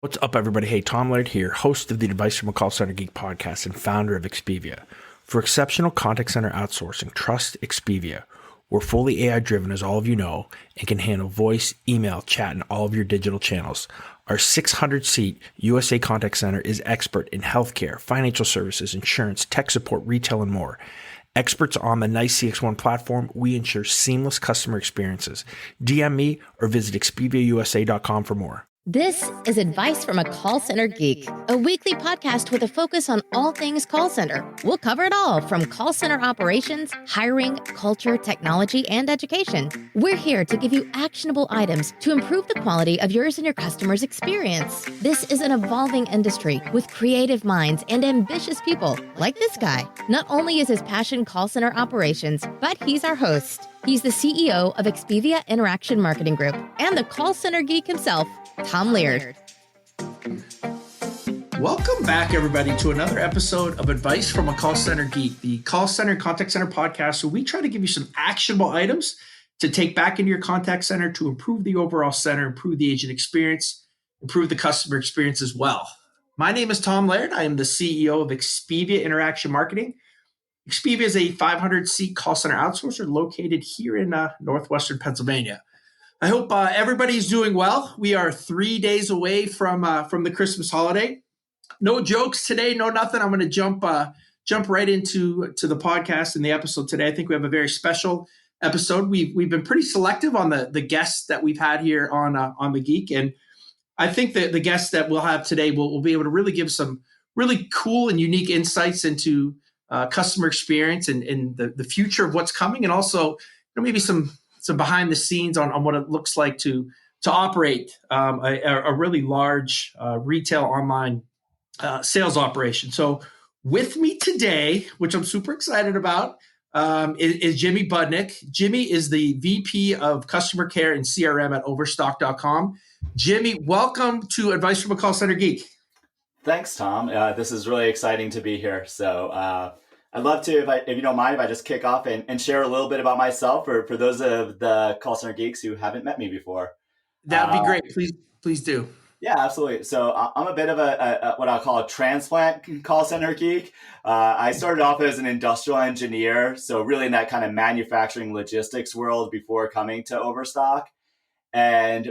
What's up, everybody? Hey, Tom Laird here, host of the Advice from a Call Center Geek podcast and founder of Expedia. For exceptional contact center outsourcing, trust Expedia. We're fully AI-driven, as all of you know, and can handle voice, email, chat, and all of your digital channels. Our 600-seat USA contact center is expert in healthcare, financial services, insurance, tech support, retail, and more. Experts on the NICE CX1 platform, we ensure seamless customer experiences. DM me or visit expediausa.com for more. This is Advice from a Call Center Geek, a weekly podcast with a focus on all things call center. We'll cover it all from call center operations, hiring, culture, technology, and education. We're here to give you actionable items to improve the quality of yours and your customers' experience. This is an evolving industry with creative minds and ambitious people like this guy. Not only is his passion call center operations, but he's our host. He's the CEO of Expedia Interaction Marketing Group and the Call Center Geek himself, Tom Laird. Welcome back, everybody, to another episode of Advice from a Call Center Geek, the call center and contact center podcast, where we try to give you some actionable items to take back into your contact center to improve the overall center, improve the agent experience, improve the customer experience as well. My name is Tom Laird. I am the CEO of Expedia Interaction Marketing. Expedia is a 500-seat call center outsourcer located here in northwestern Pennsylvania. I hope everybody's doing well. We are 3 days away from the Christmas holiday. No jokes today, no nothing. I'm going to jump right into the podcast and the episode today. I think we have a very special episode. We've been pretty selective on the guests that we've had here on the Geek, and I think that the guests that we'll have today will be able to really give some really cool and unique insights into customer experience and the future of what's coming, and also maybe some behind the scenes on what it looks like to operate a really large retail online sales operation. So with me today, which I'm super excited about, is Jimmy Budnik. Jimmy is the VP of Customer Care and CRM at Overstock.com. Jimmy, welcome to Advice from a Call Center Geek. Thanks, Tom. This is really exciting to be here. So I'd love to, if you don't mind, if I just kick off and share a little bit about myself for those of the Call Center Geeks who haven't met me before. That'd be great. Please do. Yeah, absolutely. So I'm a bit of a what I'll call a transplant call center geek. I started off as an industrial engineer, so really in that kind of manufacturing logistics world before coming to Overstock. And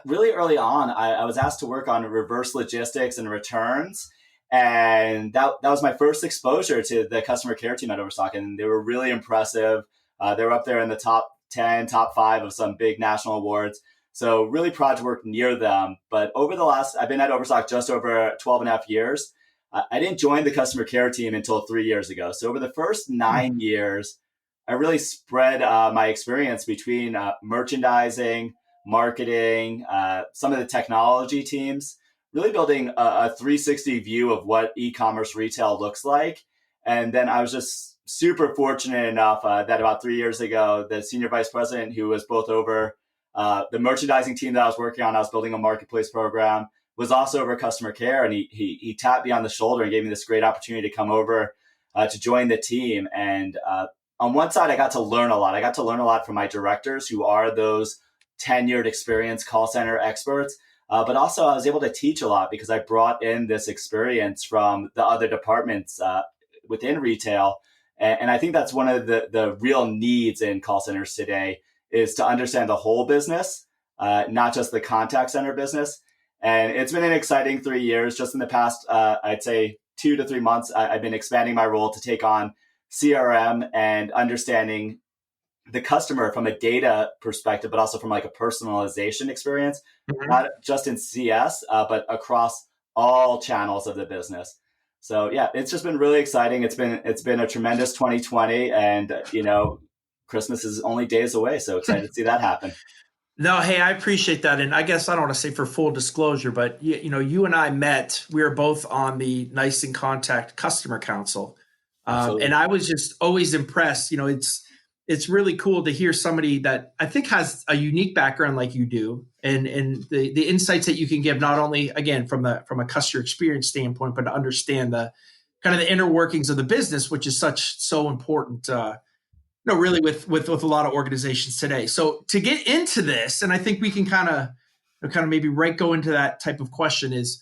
really early on, I was asked to work on reverse logistics and returns. And that was my first exposure to the customer care team at Overstock. And they were really impressive. They were up there in the top 10, top 5 of some big national awards. So really proud to work near them. But I've been at Overstock just over 12 and a half years. I didn't join the customer care team until 3 years ago. So over the first 9 years, I really spread my experience between merchandising, marketing, some of the technology teams, really building a 360 view of what e-commerce retail looks like. And then I was just super fortunate enough that about 3 years ago, the senior vice president, who was both over the merchandising team that I was working on, I was building a marketplace program, was also over customer care. And he tapped me on the shoulder and gave me this great opportunity to come over to join the team. And on one side, I got to learn a lot. I got to learn a lot from my directors, who are those tenured, experienced call center experts. But also I was able to teach a lot because I brought in this experience from the other departments within retail. And I think that's one of the real needs in call centers today is to understand the whole business, not just the contact center business. And it's been an exciting 3 years. Just in the past, I'd say 2 to 3 months, I've been expanding my role to take on CRM and understanding the customer from a data perspective, but also from like a personalization experience, not just in CS, but across all channels of the business. So yeah, it's just been really exciting. It's been a tremendous 2020, and Christmas is only days away. So excited to see that happen. No, hey, I appreciate that. And I guess I don't want to say for full disclosure, but you and I met, we were both on the NICE and Contact Customer Council. And I was just always impressed. It's really cool to hear somebody that I think has a unique background like you do, and the insights that you can give, not only again from a customer experience standpoint, but to understand the kind of the inner workings of the business, which is so important. Really with a lot of organizations today. So to get into this, and I think we can kind of kind of maybe go into that type of question is,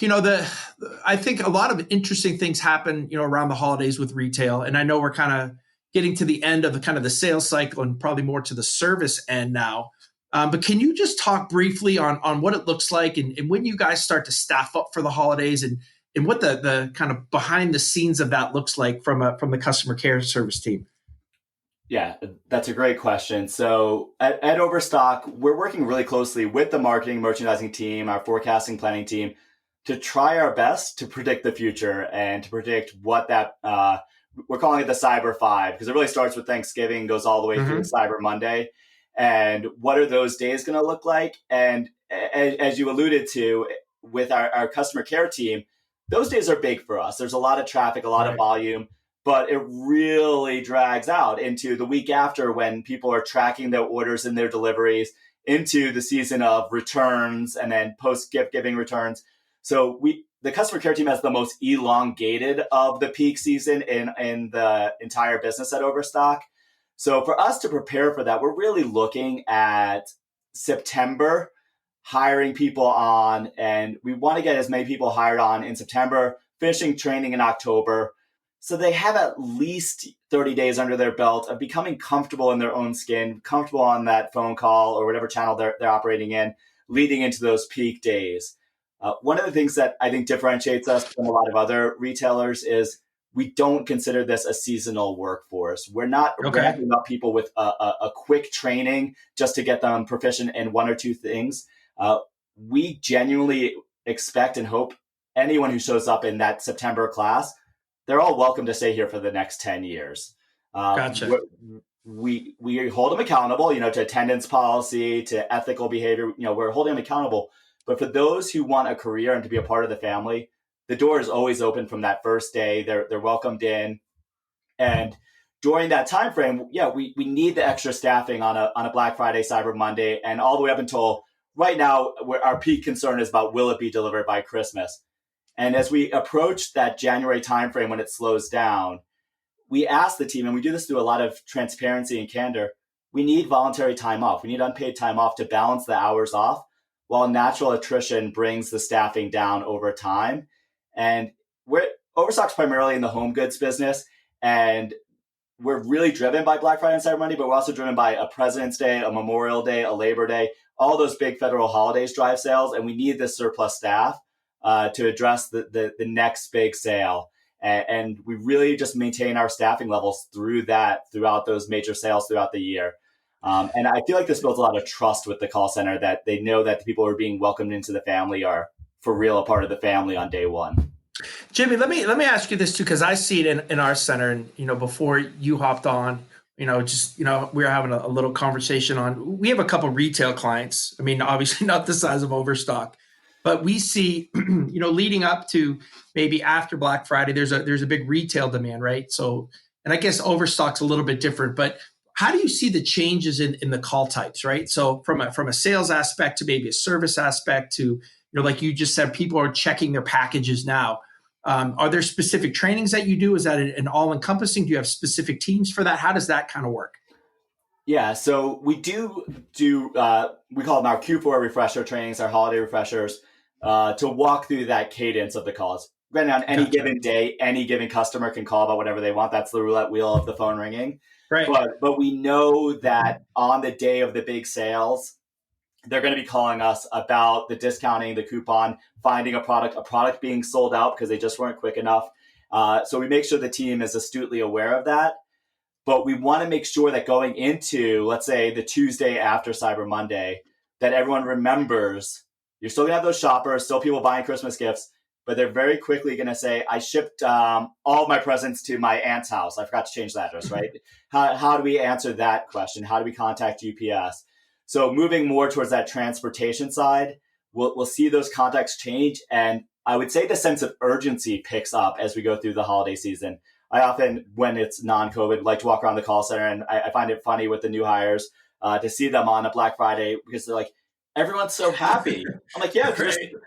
I think a lot of interesting things happen, around the holidays with retail. And I know we're kind of getting to the end of the kind of the sales cycle and probably more to the service end now. But can you just talk briefly on what it looks like and when you guys start to staff up for the holidays and what the kind of behind the scenes of that looks like from the customer care service team? Yeah, that's a great question. So at Overstock, we're working really closely with the marketing, merchandising team, our forecasting planning team to try our best to predict the future and to predict what that, we're calling it the Cyber 5, because it really starts with Thanksgiving, goes all the way through to Cyber Monday. And what are those days going to look like? And as you alluded to with our customer care team, those days are big for us. There's a lot of traffic, a lot of volume, but it really drags out into the week after when people are tracking their orders and their deliveries into the season of returns and then post-gift giving returns. So the customer care team has the most elongated of the peak season in the entire business at Overstock. So for us to prepare for that, we're really looking at September, hiring people on, and we want to get as many people hired on in September, finishing training in October. So they have at least 30 days under their belt of becoming comfortable in their own skin, comfortable on that phone call or whatever channel they're operating in, leading into those peak days. One of the things that I think differentiates us from a lot of other retailers is we don't consider this a seasonal workforce. We're not ramping up people with a quick training just to get them proficient in one or two things. We genuinely expect and hope anyone who shows up in that September class, they're all welcome to stay here for the next 10 years. Gotcha. We hold them accountable, to attendance policy, to ethical behavior. We're holding them accountable. But for those who want a career and to be a part of the family, the door is always open from that first day. They're welcomed in. And during that time frame, we need the extra staffing on a Black Friday, Cyber Monday, and all the way up until right now, where our peak concern is about will it be delivered by Christmas. And as we approach that January timeframe when it slows down, we ask the team, and we do this through a lot of transparency and candor, we need voluntary time off. We need unpaid time off to balance the hours off while natural attrition brings the staffing down over time. And Overstock's primarily in the home goods business, and we're really driven by Black Friday and Cyber Monday, but we're also driven by a President's Day, a Memorial Day, a Labor Day. All those big federal holidays drive sales, and we need this surplus staff to address the next big sale. And we really just maintain our staffing levels throughout those major sales throughout the year. And I feel like this builds a lot of trust with the call center, that they know that the people who are being welcomed into the family are for real a part of the family on day one. Jimmy, let me ask you this too, because I see it in our center, and before you hopped on, we were having a little conversation on. We have a couple retail clients. I mean, obviously not the size of Overstock, but we see, leading up to maybe after Black Friday, there's a big retail demand, right? So, and I guess Overstock's a little bit different, but how do you see the changes in the call types, right? So from a sales aspect to maybe a service aspect to, like you just said, people are checking their packages now. Are there specific trainings that you do? Is that an all-encompassing? Do you have specific teams for that? How does that kind of work? Yeah, so we do we call them our Q4 refresher trainings, our holiday refreshers, to walk through that cadence of the calls. Granted, on any given day, any given customer can call about whatever they want. That's the roulette wheel of the phone ringing. Right. But we know that on the day of the big sales, they're going to be calling us about the discounting, the coupon, finding a product being sold out because they just weren't quick enough. So we make sure the team is astutely aware of that. But we want to make sure that going into, let's say, the Tuesday after Cyber Monday, that everyone remembers you're still going to have those shoppers, still people buying Christmas gifts, but they're very quickly going to say, I shipped all of my presents to my aunt's house. I forgot to change the address, right? How do we answer that question? How do we contact UPS? So moving more towards that transportation side, we'll see those contacts change. And I would say the sense of urgency picks up as we go through the holiday season. I often, when it's non-COVID, like to walk around the call center, and I find it funny with the new hires to see them on a Black Friday because they're like, everyone's so happy. I'm like, yeah,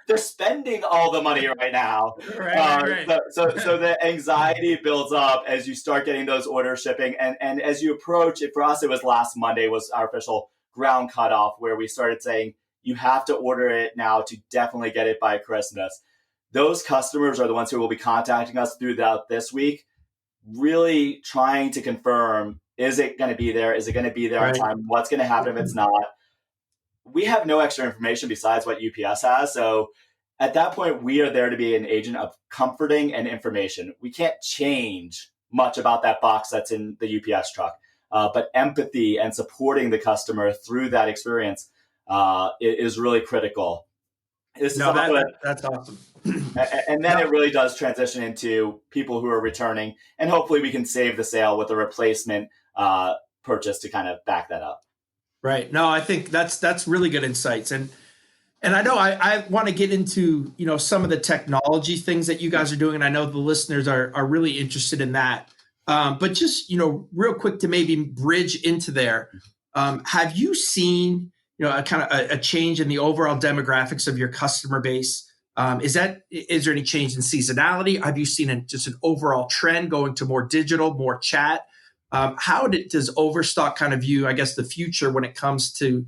they're spending all the money right now. Right. So the anxiety builds up as you start getting those orders shipping. And as you approach it, for us, it was last Monday was our official ground cutoff where we started saying, You have to order it now to definitely get it by Christmas. Those customers are the ones who will be contacting us throughout this week, really trying to confirm, is it going to be there? Is it going to be there on time? What's going to happen if it's not? We have no extra information besides what UPS has. So at that point, we are there to be an agent of comforting and information. We can't change much about that box that's in the UPS truck, but empathy and supporting the customer through that experience is really critical. That's awesome. And then it really does transition into people who are returning, and hopefully we can save the sale with a replacement purchase to kind of back that up. Right. No, I think that's really good insights. And I know I want to get into, some of the technology things that you guys are doing. And I know the listeners are really interested in that. But just, real quick to maybe bridge into there. Have you seen, a kind of a change in the overall demographics of your customer base? Is there any change in seasonality? Have you seen just an overall trend going to more digital, more chat? How does Overstock kind of view, I guess, the future when it comes to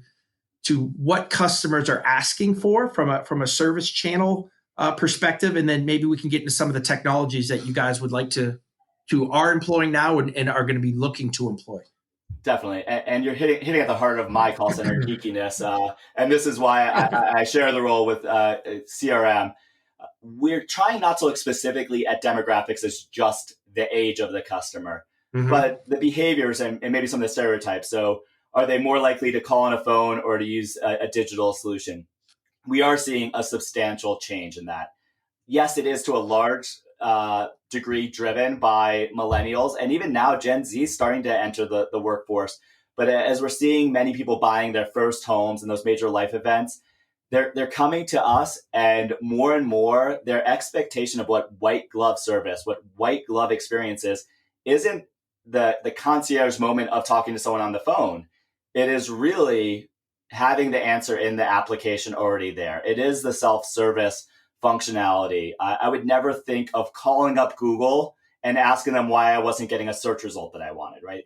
what customers are asking for from a service channel perspective? And then maybe we can get into some of the technologies that you guys would like to are employing now and are going to be looking to employ. Definitely. And you're hitting at the heart of my call center geekiness. And this is why I share the role with CRM. We're trying not to look specifically at demographics as just the age of the customer, but the behaviors and maybe some of the stereotypes. So are they more likely to call on a phone or to use a digital solution? We are seeing a substantial change in that. Yes, it is to a large degree driven by millennials, and even now Gen Z starting to enter the workforce. But as we're seeing many people buying their first homes and those major life events, they're coming to us, and more their expectation of what white glove service, what white glove experience isn't the concierge moment of talking to someone on the phone. It is really having the answer in the application already there. It is the self-service functionality. I would never think of calling up Google and asking them why I wasn't getting a search result that I wanted, right?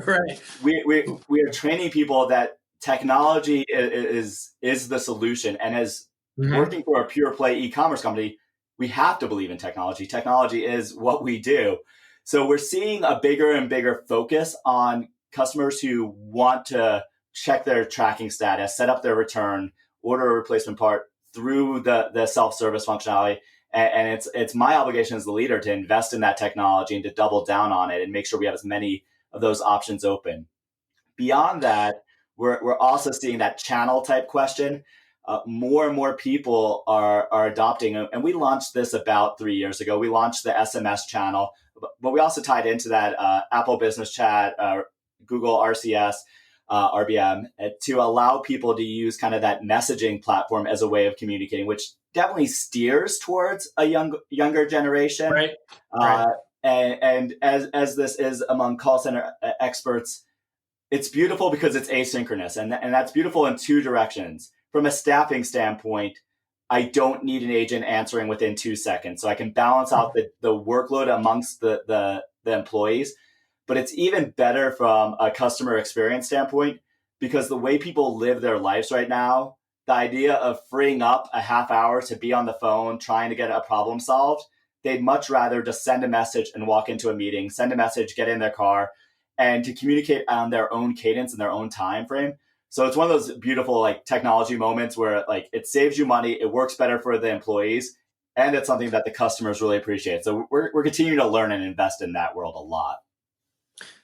Right. We are training people that technology is the solution. And as working for a pure play e-commerce company, we have to believe in technology. Technology is what we do. So we're seeing a bigger and bigger focus on customers who want to check their tracking status, set up their return, order a replacement part through the self-service functionality. And it's my obligation as the leader to invest in that technology and to double down on it and make sure we have as many of those options open. Beyond that, we're also seeing that channel type question. More and more people are adopting, and we launched this about 3 years ago. We launched the SMS channel, but we also tied into that Apple Business Chat, Google RCS, RBM, to allow people to use kind of that messaging platform as a way of communicating, which definitely steers towards a younger generation. Right. And as this is among call center experts, it's beautiful because it's asynchronous, and that's beautiful in two directions. From a staffing standpoint, I don't need an agent answering within 2 seconds, so I can balance out the workload amongst the employees. But it's even better from a customer experience standpoint, because the way people live their lives right now, the idea of freeing up a half hour to be on the phone trying to get a problem solved, they'd much rather just send a message and walk into a meeting, send a message, get in their car, and to communicate on their own cadence and their own time frame. So it's one of those beautiful technology moments where it saves you money, it works better for the employees, and it's something that the customers really appreciate. So we're continuing to learn and invest in that world a lot.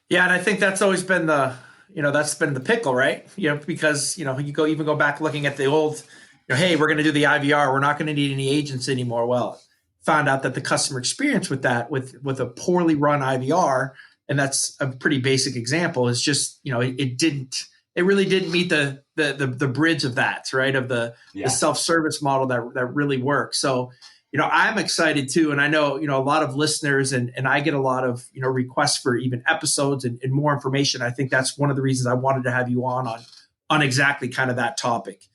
Yeah, and I think that's always been that's been the pickle, right? Because you go back looking at the old, hey, we're going to do the IVR, we're not going to need any agents anymore. Well, found out that the customer experience with that, with a poorly run IVR, and that's a pretty basic example, is just it really didn't meet the bridge of that, right? Of the self-service model that really works. So I'm excited too. And I know, a lot of listeners and I get a lot of, requests for even episodes and more information. I think that's one of the reasons I wanted to have you on exactly kind of that topic.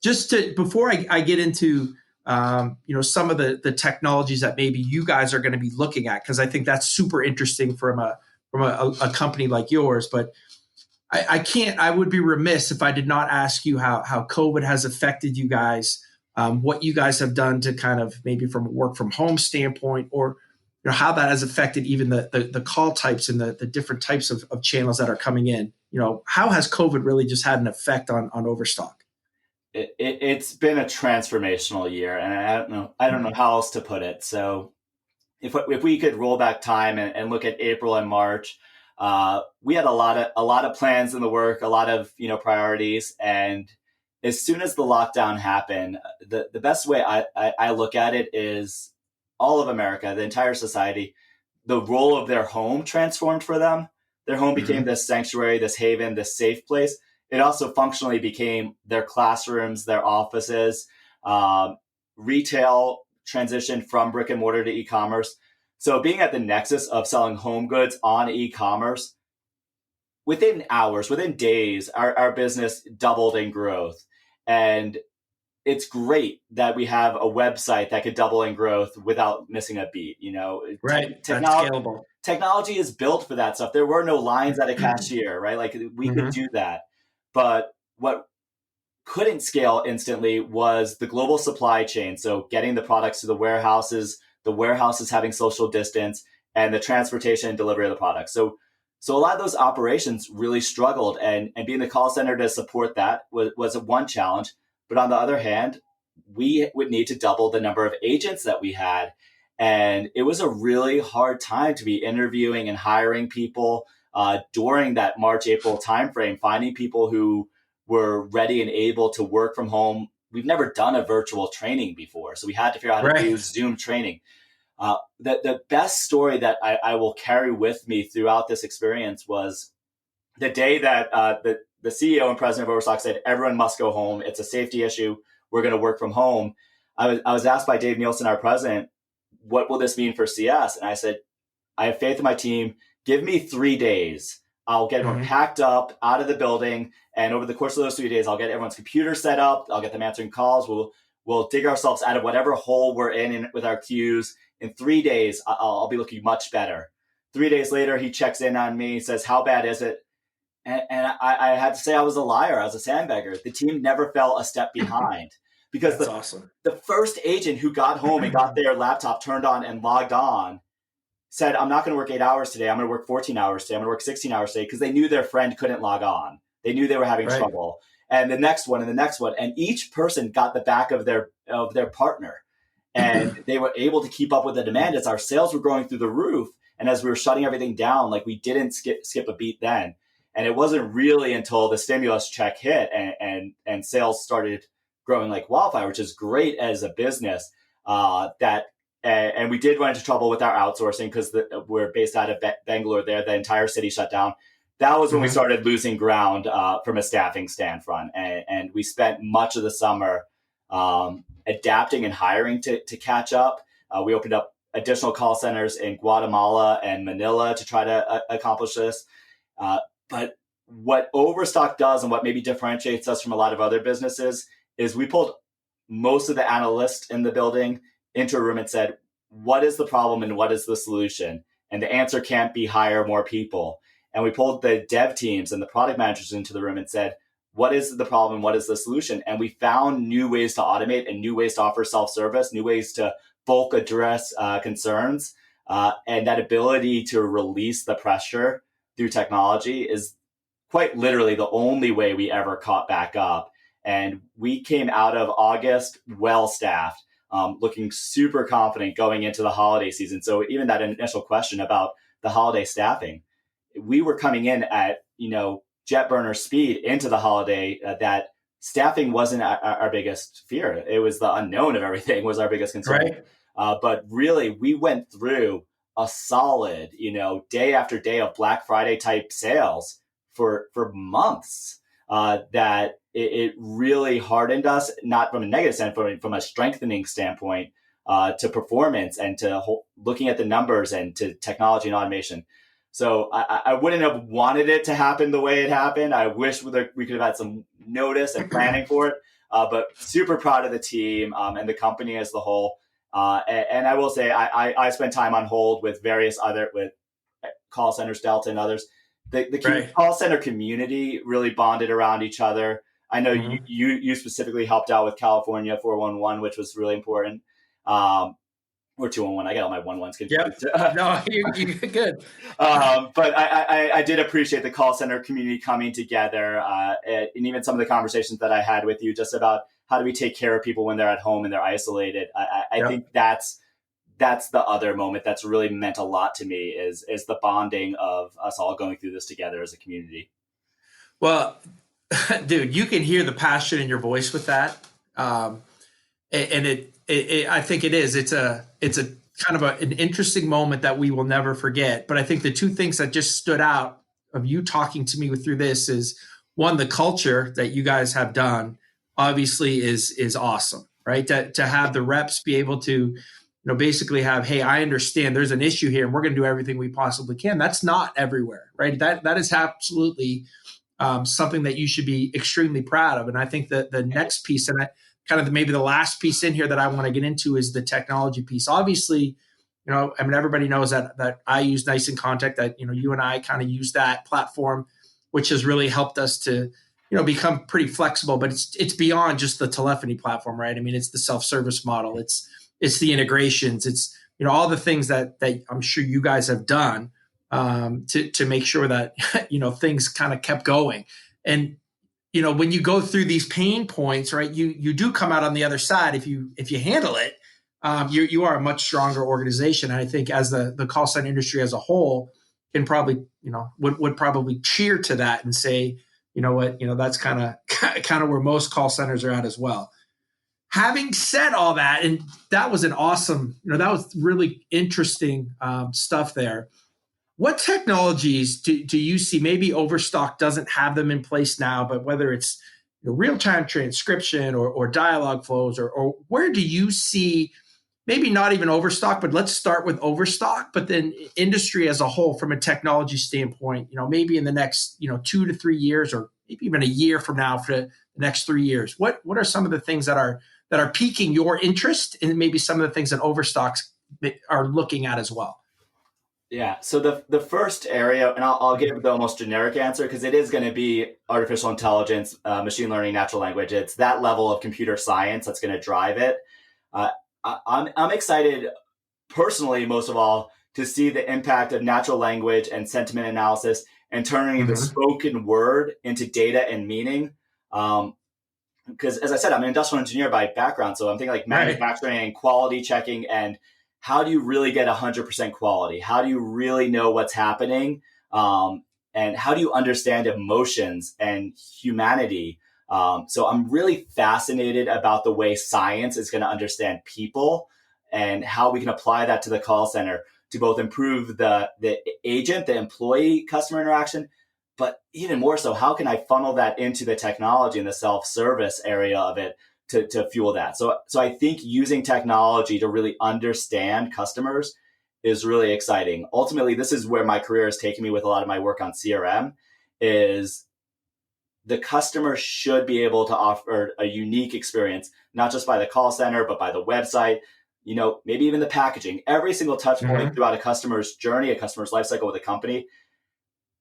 Just before I get into, some of the technologies that maybe you guys are going to be looking at, because I think that's super interesting from a company like yours. But I would be remiss if I did not ask you how COVID has affected you guys, what you guys have done to kind of maybe from a work from home standpoint, or how that has affected even the call types and the different types of channels that are coming in. How has COVID really just had an effect on Overstock? It's been a transformational year, and I don't know how else to put it. So if we could roll back time and look at April and March, we had a lot of plans in the work, a lot of priorities, and as soon as the lockdown happened, the best way I look at it is all of America, the entire society, the role of their home transformed for them. Their home became this sanctuary, this haven, this safe place. It also functionally became their classrooms, their offices. Retail transitioned from brick and mortar to e-commerce. So being at the nexus of selling home goods on e-commerce, within hours, within days, our business doubled in growth. And it's great that we have a website that could double in growth without missing a beat. Right. That's scalable. Technology is built for that stuff. There were no lines at a cashier, right? Like we could do that. But what couldn't scale instantly was the global supply chain. So getting the products to the warehouses having social distance, and the transportation and delivery of the products. So a lot of those operations really struggled, and being the call center to support that was one challenge. But on the other hand, we would need to double the number of agents that we had. And it was a really hard time to be interviewing and hiring people during that March, April timeframe, finding people who were ready and able to work from home. We've never done a virtual training before, so we had to figure out how to do Zoom training. The best story that I will carry with me throughout this experience was the day that the CEO and president of Overstock said, everyone must go home. It's a safety issue. We're going to work from home. I was asked by Dave Nielsen, our president, what will this mean for CS? And I said, I have faith in my team. Give me 3 days. I'll get everyone packed up out of the building. And over the course of those 3 days, I'll get everyone's computer set up. I'll get them answering calls. We'll dig ourselves out of whatever hole we're in with our queues. In 3 days, I'll be looking much better. 3 days later, he checks in on me, says, how bad is it? And I had to say I was a liar. I was a sandbagger. The team never fell a step behind. Because That's awesome. The first agent who got home and got their laptop turned on and logged on said, I'm not going to work 8 hours today. I'm going to work 14 hours today. I'm going to work 16 hours today, because they knew their friend couldn't log on. They knew they were having trouble. And the next one and the next one. And each person got the back of their partner. And they were able to keep up with the demand as our sales were growing through the roof. And as we were shutting everything down, like we didn't skip a beat then. And it wasn't really until the stimulus check hit and sales started growing like wildfire, which is great as a business, and we did run into trouble with our outsourcing because we're based out of Bangalore there. The entire city shut down. That was when we started losing ground from a staffing standpoint. And we spent much of the summer adapting and hiring to catch up. We opened up additional call centers in Guatemala and Manila to try to accomplish this. But what Overstock does, and what maybe differentiates us from a lot of other businesses, is we pulled most of the analysts in the building into a room and said, what is the problem and what is the solution? And the answer can't be hire more people. And we pulled the dev teams and the product managers into the room and said, what is the problem? What is the solution? And we found new ways to automate and new ways to offer self-service, new ways to bulk address concerns. And that ability to release the pressure through technology is quite literally the only way we ever caught back up. And we came out of August well-staffed, looking super confident going into the holiday season. So even that initial question about the holiday staffing, we were coming in at, jet burner speed into the holiday, that staffing wasn't our biggest fear. It was the unknown of everything was our biggest concern. Right. But really, we went through a solid, day after day of Black Friday type sales for months, that it really hardened us, not from a negative standpoint, from a strengthening standpoint, to performance and to looking at the numbers and to technology and automation. So I wouldn't have wanted it to happen the way it happened. I wish we could have had some notice and planning for it, but super proud of the team and the company as the whole. And I will say, I spent time on hold with various with call centers, Delta and others. the Right. call center community really bonded around each other. I know you specifically helped out with California 411, which was really important. Or 211. I got all my 1-1s confused. Yep. No, you're good. But I did appreciate the call center community coming together, and even some of the conversations that I had with you just about how do we take care of people when they're at home and they're isolated. I think that's the other moment that's really meant a lot to me is the bonding of us all going through this together as a community. Well, dude, you can hear the passion in your voice with that. And I think it is. It's a kind of an interesting moment that we will never forget. But I think the two things that just stood out of you talking to me through this is, one, the culture that you guys have done obviously is awesome, right? To have the reps be able to, basically have, hey, I understand there's an issue here and we're going to do everything we possibly can. That's not everywhere, right? That is absolutely something that you should be extremely proud of. And I think that the next piece, and maybe the last piece in here that I want to get into, is the technology piece. Obviously, everybody knows that I use Nice in Contact, that, you and I kind of use that platform, which has really helped us to, become pretty flexible, but it's beyond just the telephony platform, right? I mean, it's the self-service model. It's the integrations. It's, all the things that I'm sure you guys have done to make sure that, things kind of kept going. And, when you go through these pain points, right, you do come out on the other side. If you handle it, you are a much stronger organization. And I think as the call center industry as a whole can probably, would probably cheer to that and say, you know what, that's kind of where most call centers are at as well. Having said all that, and that was an awesome, that was really interesting stuff there. What technologies do you see? Maybe Overstock doesn't have them in place now, but whether it's real-time transcription or dialogue flows, or where do you see, maybe not even Overstock, but let's start with Overstock, but then industry as a whole from a technology standpoint, maybe in the next 2 to 3 years, or maybe even a year from now for the next 3 years? What are some of the things that are piquing your interest, and maybe some of the things that Overstocks are looking at as well? Yeah. So the first area, and I'll give the most generic answer because it is going to be artificial intelligence, machine learning, natural language. It's that level of computer science that's going to drive it. I'm excited personally, most of all, to see the impact of natural language and sentiment analysis and turning the spoken word into data and meaning. Because as I said, I'm an industrial engineer by background. So I'm thinking like manufacturing and quality checking, and how do you really get 100% quality? How do you really know what's happening? And how do you understand emotions and humanity? So I'm really fascinated about the way science is going to understand people and how we can apply that to the call center to both improve the agent, the employee customer interaction, but even more so, how can I funnel that into the technology and the self-service area of it to fuel that? So I think using technology to really understand customers is really exciting. Ultimately, this is where my career has taken me with a lot of my work on CRM, is the customer should be able to offer a unique experience, not just by the call center, but by the website, maybe even the packaging. Every single touch point throughout a customer's journey, a customer's life cycle with a company,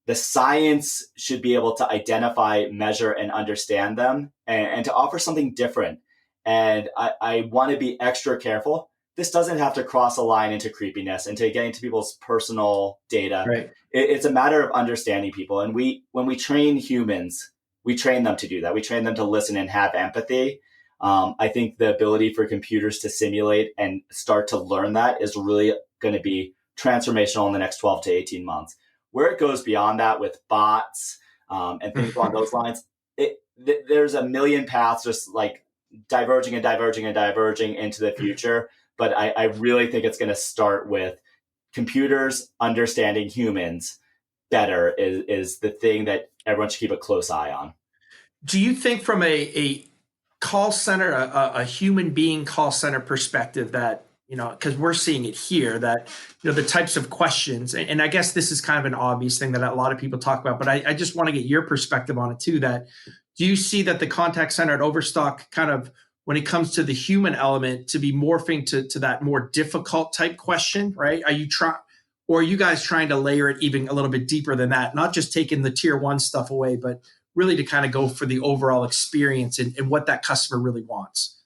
the science should be able to identify, measure, and understand them, and to offer something different. And I want to be extra careful. This doesn't have to cross a line into creepiness, into getting to people's personal data. Right. It's a matter of understanding people. And when we train humans, we train them to do that. We train them to listen and have empathy. I think the ability for computers to simulate and start to learn that is really going to be transformational in the next 12 to 18 months. Where it goes beyond that with bots and things along those lines, there's a million paths just like diverging and diverging and diverging into the future. But I really think it's going to start with computers understanding humans better is the thing that everyone should keep a close eye on. Do you think from a call center, a human being call center perspective that, because we're seeing it here, that, the types of questions, and I guess this is kind of an obvious thing that a lot of people talk about, but I just want to get your perspective on it too, that do you see that the contact center at Overstock kind of, when it comes to the human element, to be morphing to that more difficult type question, right? Or are you guys trying to layer it even a little bit deeper than that? Not just taking the tier one stuff away, but really to kind of go for the overall experience and what that customer really wants.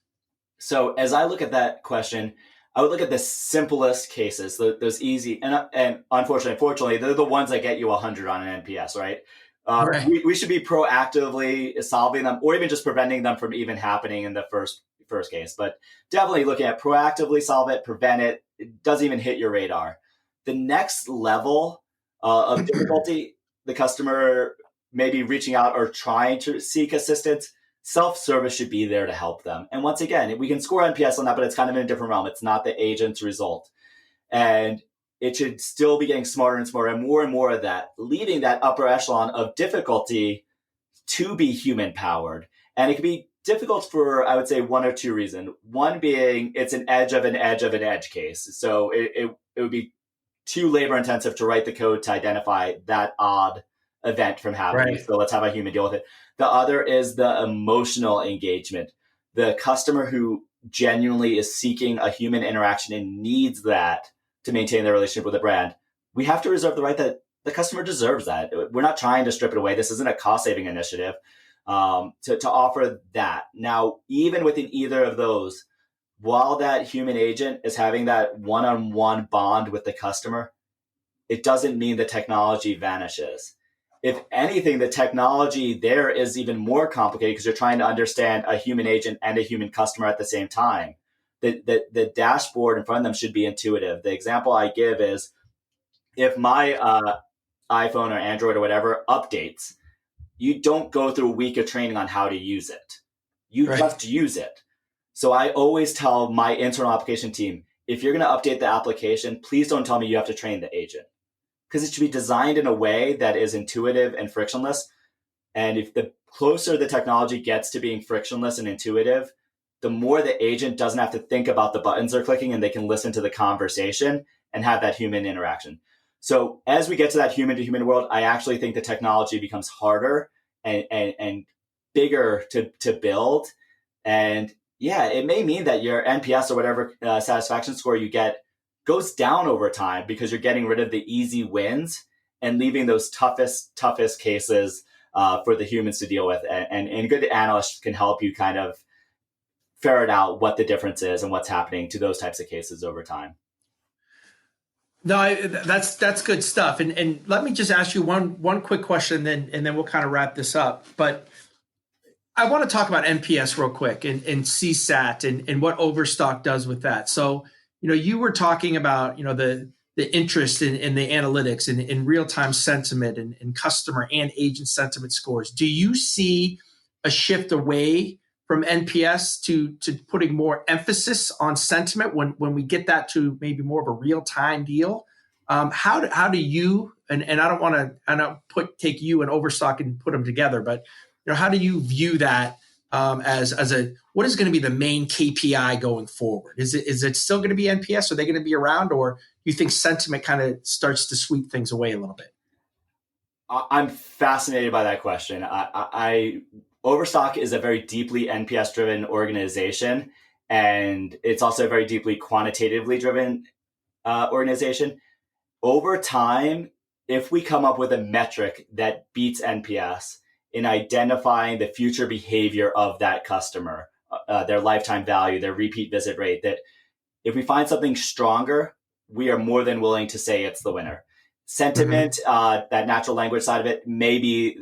So as I look at that question, I would look at the simplest cases, those easy, and unfortunately, they're the ones that get you 100 on an NPS, right? Right. We should be proactively solving them, or even just preventing them from even happening in the first case. But definitely looking at proactively solve it, prevent it. It doesn't even hit your radar. The next level of difficulty, the customer may be reaching out or trying to seek assistance. Self-service should be there to help them. And once again, we can score NPS on that, but it's kind of in a different realm. It's not the agent's result. And it should still be getting smarter and more of that, leading that upper echelon of difficulty to be human powered. And it can be difficult for, I would say, one or two reasons. One being it's an edge of an edge case. So it would be too labor intensive to write the code to identify that odd event from happening. Right. So let's have a human deal with it. The other is the emotional engagement. The customer who genuinely is seeking a human interaction and needs that to maintain their relationship with the brand. We have to reserve the right that the customer deserves that. We're not trying to strip it away. This isn't a cost-saving initiative to offer that. Now, even within either of those, while that human agent is having that one-on-one bond with the customer, it doesn't mean the technology vanishes. If anything, the technology there is even more complicated because you're trying to understand a human agent and a human customer at the same time. The dashboard in front of them should be intuitive. The example I give is if my iPhone or Android or whatever updates, you don't go through a week of training on how to use it. You just use it. So I always tell my internal application team, if you're going to update the application, please don't tell me you have to train the agent. Because it should be designed in a way that is intuitive and frictionless. And if the closer the technology gets to being frictionless and intuitive, the more the agent doesn't have to think about the buttons they're clicking and they can listen to the conversation and have that human interaction. So as we get to that human to human world, I actually think the technology becomes harder and bigger to build. And yeah, it may mean that your NPS or whatever satisfaction score you get goes down over time because you're getting rid of the easy wins and leaving those toughest cases for the humans to deal with. And good analysts can help you kind of ferret out what the difference is and what's happening to those types of cases over time. No, that's good stuff. And let me just ask you one quick question, and then we'll kind of wrap this up. But I want to talk about NPS real quick and CSAT and what Overstock does with that. So, you were talking about, the interest in the analytics and in real-time sentiment and customer and agent sentiment scores. Do you see a shift away from NPS to putting more emphasis on sentiment when we get that to maybe more of a real-time deal? How do you, and I don't want to take you and Overstock and put them together, but how do you view that as what is going to be the main KPI going forward? Is it still going to be NPS? Are they going to be around, or do you think sentiment kind of starts to sweep things away a little bit? I'm fascinated by that question. Overstock is a very deeply NPS driven organization, and it's also a very deeply quantitatively driven organization. Over time, if we come up with a metric that beats NPS, in identifying the future behavior of that customer, their lifetime value, their repeat visit rate, that if we find something stronger, we are more than willing to say it's the winner. Sentiment, that natural language side of it, may be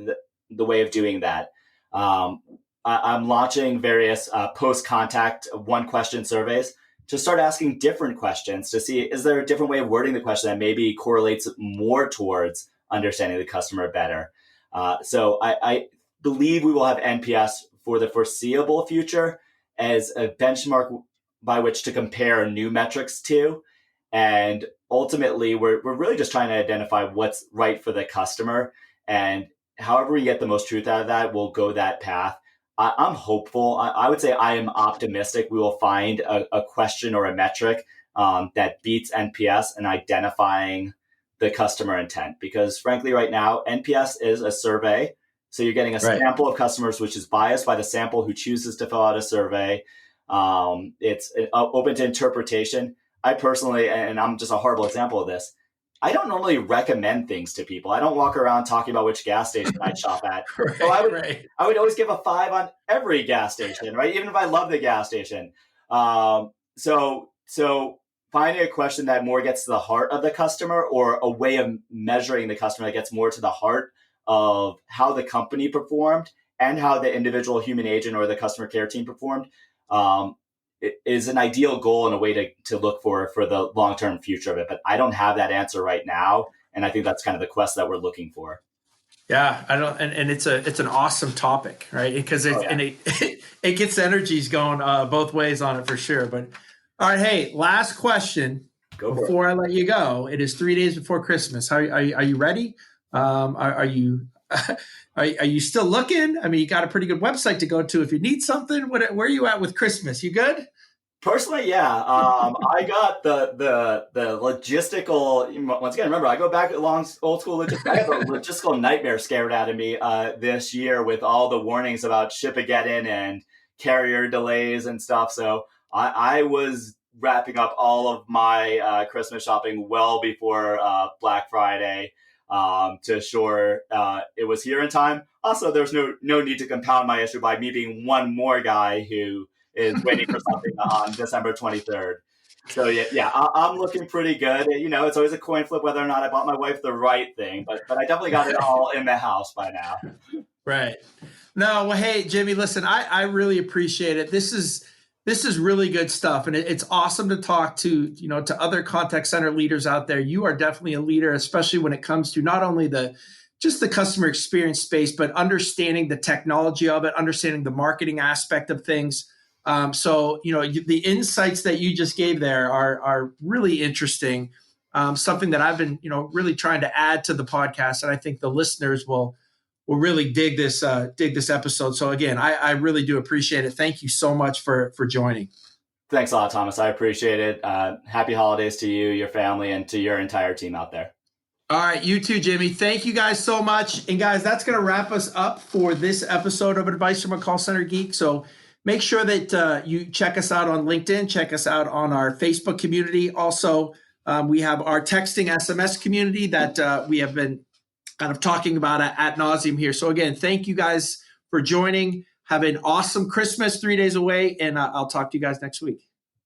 the way of doing that. I'm launching various post-contact one-question surveys to start asking different questions to see, is there a different way of wording the question that maybe correlates more towards understanding the customer better? So I believe we will have NPS for the foreseeable future as a benchmark by which to compare new metrics to. And ultimately, we're really just trying to identify what's right for the customer. And however we get the most truth out of that, we'll go that path. I'm hopeful. I would say I am optimistic we will find a question or a metric that beats NPS in identifying the customer intent, because frankly, right now, NPS is a survey. So you're getting a sample of customers, which is biased by the sample who chooses to fill out a survey. It's open to interpretation. I personally, and I'm just a horrible example of this, I don't normally recommend things to people. I don't walk around talking about which gas station I'd shop at. Right, So right. I would always give a 5 on every gas station, right? Even if I love the gas station. So finding a question that more gets to the heart of the customer, or a way of measuring the customer that gets more to the heart of how the company performed and how the individual human agent or the customer care team performed, it is an ideal goal and a way to look for the long-term future of it. But I don't have that answer right now. And I think that's kind of the quest that we're looking for. Yeah, I don't, and it's an awesome topic, right? Because it gets energies going both ways on it for sure. But all right, hey, last question before I let you go. It is 3 days before Christmas. Are you ready? Are you are you still looking? I mean, you got a pretty good website to go to if you need something. Where are you at with Christmas? You good? Personally, yeah. I got the logistical. Once again, remember, I go back along old school logistics. I got the logistical nightmare scared out of me this year with all the warnings about Ship-A-Getting and carrier delays and stuff. So I was wrapping up all of my Christmas shopping well before Black Friday to assure it was here in time. Also, there's no need to compound my issue by me being one more guy who is waiting for something on December 23rd. So yeah, I'm looking pretty good. You know, it's always a coin flip whether or not I bought my wife the right thing, but I definitely got it all in the house by now. Right. No, well, hey, Jimmy, listen, I really appreciate it. This is really good stuff. And it's awesome to talk to other contact center leaders out there. You are definitely a leader, especially when it comes to not only just the customer experience space, but understanding the technology of it, understanding the marketing aspect of things. So, the insights that you just gave there are really interesting. Something that I've been, really trying to add to the podcast. And I think the listeners will really dig this episode. So again, I really do appreciate it. Thank you so much for joining. Thanks a lot, Thomas. I appreciate it. Happy holidays to you, your family, and to your entire team out there. All right, you too, Jimmy. Thank you guys so much. And guys, that's going to wrap us up for this episode of Advice from a Call Center Geek. So make sure that you check us out on LinkedIn, check us out on our Facebook community. Also, we have our texting SMS community that we have been kind of talking about ad nauseum here. So again, thank you guys for joining. Have an awesome Christmas, 3 days away, and I'll talk to you guys next week.